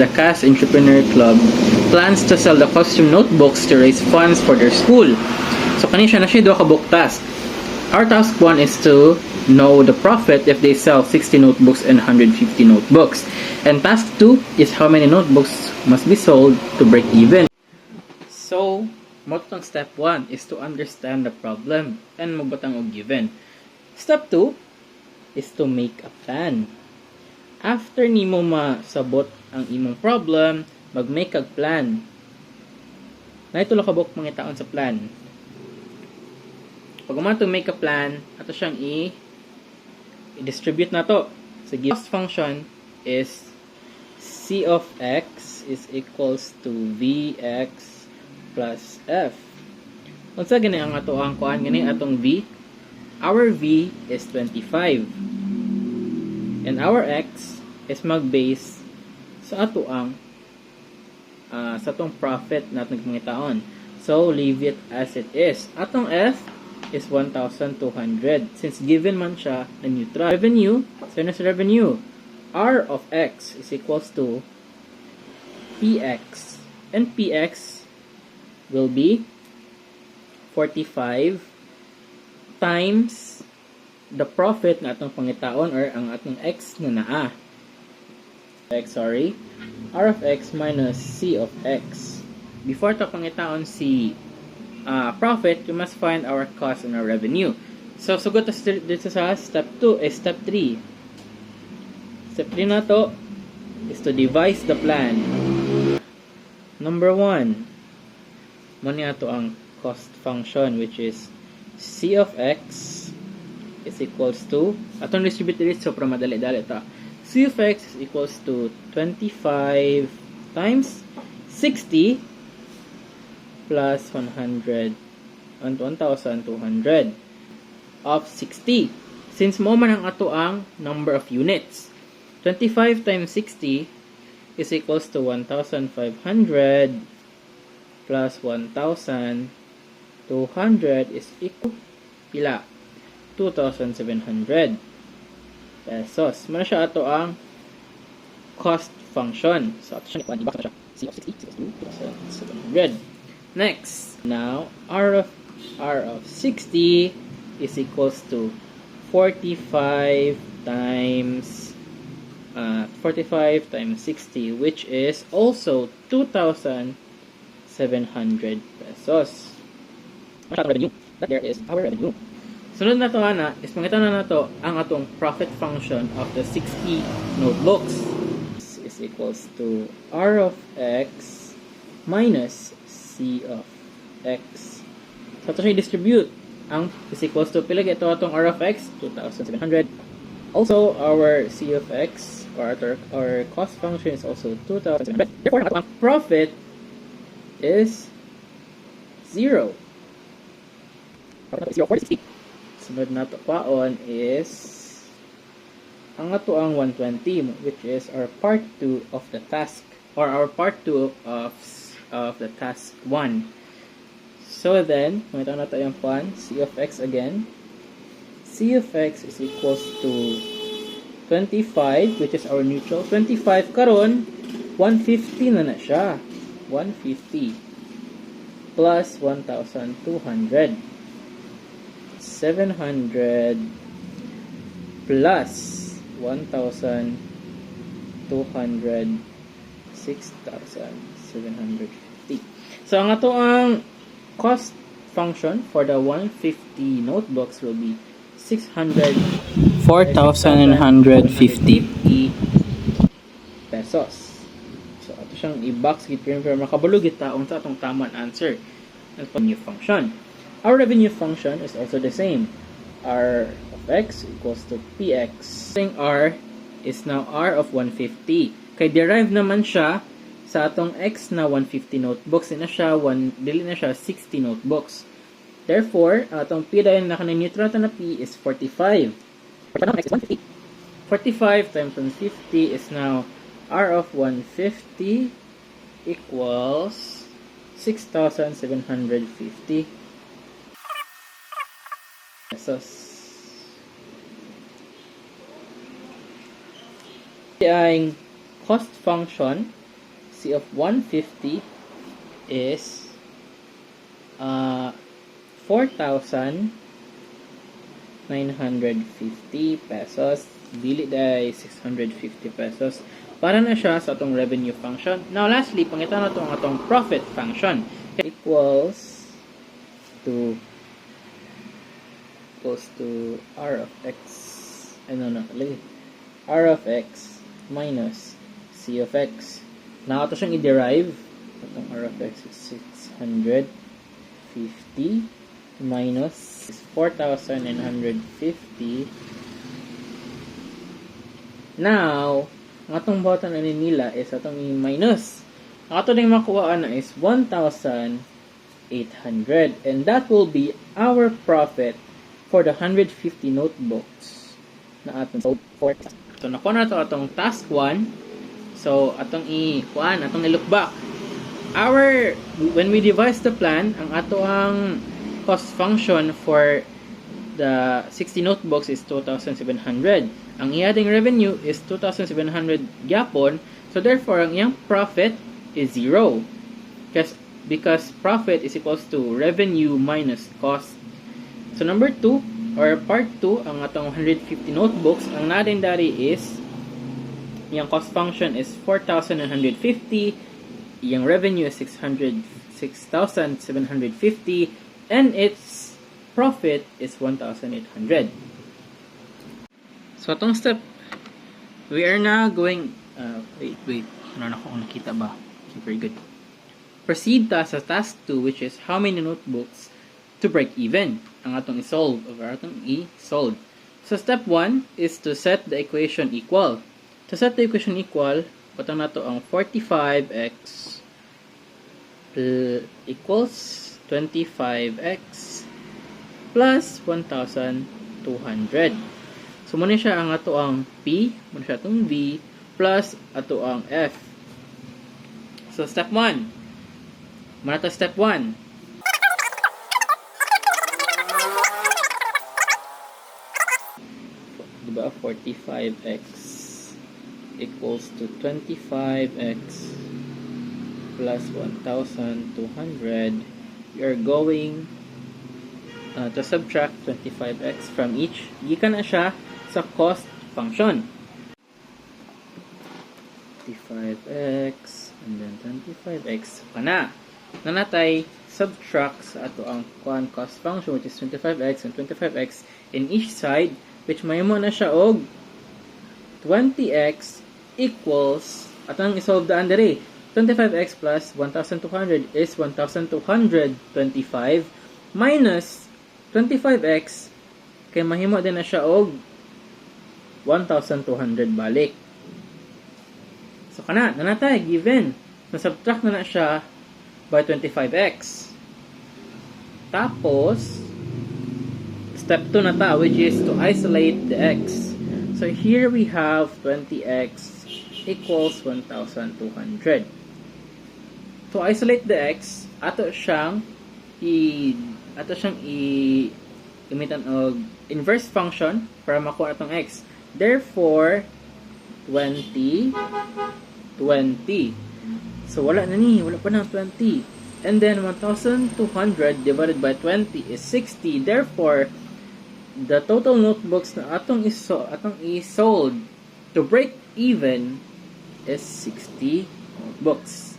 The CAS Entrepreneur Club plans to sell the costume notebooks to raise funds for their school. So kanina na siya duha ka book task. Our task 1 is to know the profit if they sell 60 notebooks and 150 notebooks. And task 2 is how many notebooks must be sold to break even. So, motong step 1 is to understand the problem and magbutang og given. Step 2 is to make a plan. After nimo masabot ang imong problem, mag-make a plan. Naitulo ka buk mga taon sa plan. Pag man to make a plan, ato siyang i-distribute na to. So, cost function is C of x is equals to Vx plus F. Unsa gani ang ato ang kuan gani atong V? Our V is 25. And our X is mag-base sa ato ang sa atong profit natin mga taon. So, leave it as it is. Atong F is 1,200. Since given man siya na neutral. Revenue, so na sa revenue. R of X is equals to PX. And PX will be 45 times the profit na atong pangitaon or ang atong X na naa. R of X minus C of X. Before to pangitaon si profit, you must find our cost and our revenue. So, sugot dito sa step 2 is step 3. Step 3 na to is to devise the plan. Number 1, muna ito ang cost function which is C of X is equals to, atong distributed rate, so para madali-dali ito. C of X is equals to 25 times 60 plus 100 and 1,200 of 60. Since mo man ang ato ang number of units, 25 times 60 is equals to 1,500 plus 1,200 is equal pila? 2,700 pesos. Muna siya ato ang cost function. So, ato siya i-box na siya. C of 60 equals to 2,700. Next, now, R of 60 is equals to 45 times 60, which is also 2,700 pesos. Revenue. That there is our revenue. Sunod na to is pangita na to ang atong profit function of the 60 notebooks. This is equals to R of X minus C of X. So ito siya i-distribute. Ang is equals to pila ito atong R of X 2,700. Also our C of X or our cost function is also 2,700. Therefore ang profit is 0. Profit is 0 for 60. Sunod na to paon is ang ato ang 120, which is our part 2 of the task or our part 2 of the task 1. So then, makita na tayo yung pan, C of X again. C of X is equals to 25, which is our neutral. 25 karon 150 na siya. 150 plus 1,200. 700 plus 1,200, 6,750. So, ang ato ang cost function for the 150 notebooks will be 4,150 pesos. So, ato siyang i-box gipin para makabulog itaong sa atong tamang answer ng revenue function. Our revenue function is also the same. R of X equals to PX. R is now R of 150. Kay derive naman siya sa atong X na 150 notebooks. Dili na siya 60 notebooks. Therefore, atong P dahil naka-neutral na P is 45. X is 150. 45 times 150 is now R of 150 equals 6,750 pesos. Ang cost function C of 150 is 4,950 pesos. Dili day 650 pesos. Para na siya sa atong revenue function. Now, lastly, pangita na itong atong profit function. Equals to R of X. R of X minus C of X. Now, ito siyang i-derive. Itong R of X is 650 minus 4,950. Now, ang atong button na nila is atong i-minus. Ang atong din makuha na is 1,800. And that will be our profit for the 150 notebooks na atong sold for. So, nakuha na ito atong task 1. So, atong i-look back. When we devise the plan, ang ato ang cost function for the 60 notebooks is 2,700. Ang iyading revenue is 2,700 gyapon. So therefore, ang iyang profit is 0. Because profit is equals to revenue minus cost. So number 2, or part 2, ang atong 150 notebooks, ang natin dari is, yung cost function is 4,950, yung revenue is 6,750, and its profit is 1,800. So, itong step, we are now going, wait, ano na kung nakita ba? Okay, very good. Proceed sa task 2, which is how many notebooks to break even. Ang atong i-solve, So, step 1 is to set the equation equal. To set the equation equal, patang na to ang 45x equals 25x plus 1,200. So, muna siya ang ato ang P, muna siya itong V, plus ato ang F. So, step 1. Muna ito step 1. Diba? 45x equals to 25x plus 1,200. You're going to subtract 25x from each. Gikan na siya sa cost function. 25x and then 25x pa na. Nanatay subtract sa ato ang cost function, which is 25x and 25x in each side, which maymo na siya og 20x equals, atang isolve daan diri, 25x plus 1,200 is 1,225 minus 25x kay mahimo din na siya og 1,200 balik. So kana nanatay given, na-subtract na siya by 25x. Tapos step 2 na ta, which is to isolate the x. So here we have 20x equals 1,200. To isolate the x, ato siyang gamitan og inverse function para makuha atong x. Therefore 20. So wala pa na 20. And then 1,200 divided by 20 is 60. Therefore, the total notebooks na atong i-sold to break even is 60 books.